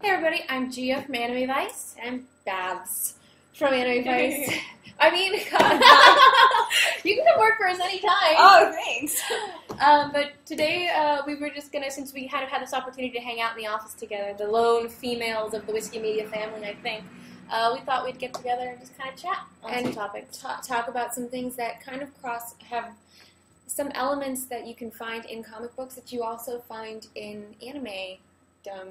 Hey everybody, I'm Gia from Animevice. And I'm Babs from Animevice. I mean, you can come work for us anytime. Oh, thanks. But today we were just going to, since we kind of had this opportunity to hang out in the office together, the lone females of the Whiskey Media family, I think, we thought we'd get together and just kind of chat on some topics. Talk about some things that kind of have some elements that you can find in comic books that you also find in anime-dom.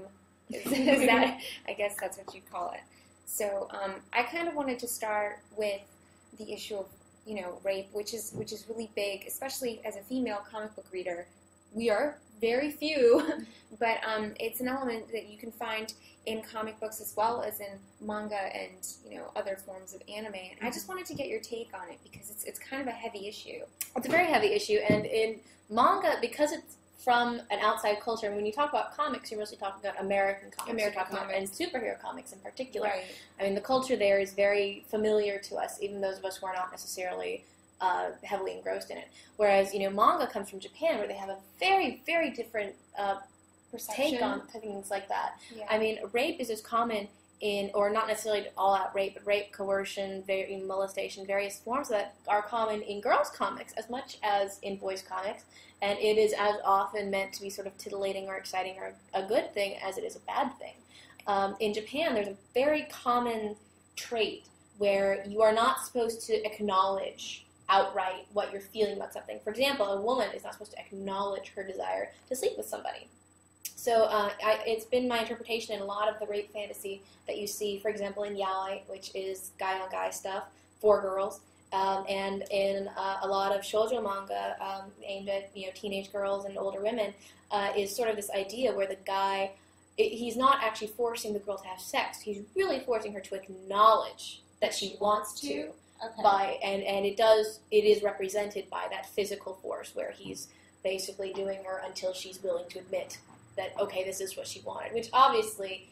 Is that, I guess that's what you'd call it. So I kind of wanted to start with the issue of, rape, which is really big, especially as a female comic book reader. We are very few, but it's an element that you can find in comic books as well as in manga and other forms of anime. And I just wanted to get your take on it because it's kind of a heavy issue. It's a very heavy issue, and in manga, because it's from an outside culture, and when you talk about comics, you're mostly talking about American comics, and superhero comics in particular. Right. I mean, the culture there is very familiar to us, even those of us who are not necessarily heavily engrossed in it. Whereas, manga comes from Japan, where they have a very, very different take on things like that. Yeah. I mean, rape is as common or not necessarily all-out rape, but rape, coercion, molestation, various forms that are common in girls' comics as much as in boys' comics, and it is as often meant to be sort of titillating or exciting or a good thing as it is a bad thing. In Japan, there's a very common trait where you are not supposed to acknowledge outright what you're feeling about something. For example, a woman is not supposed to acknowledge her desire to sleep with somebody. So it's been my interpretation in a lot of the rape fantasy that you see, for example, in yaoi, which is guy-on-guy stuff for girls, and in a lot of shoujo manga aimed at teenage girls and older women, is sort of this idea where the guy, he's not actually forcing the girl to have sex. He's really forcing her to acknowledge that she wants to. Okay. And it is represented by that physical force where he's basically doing her until she's willing to admit that, okay, this is what she wanted, which obviously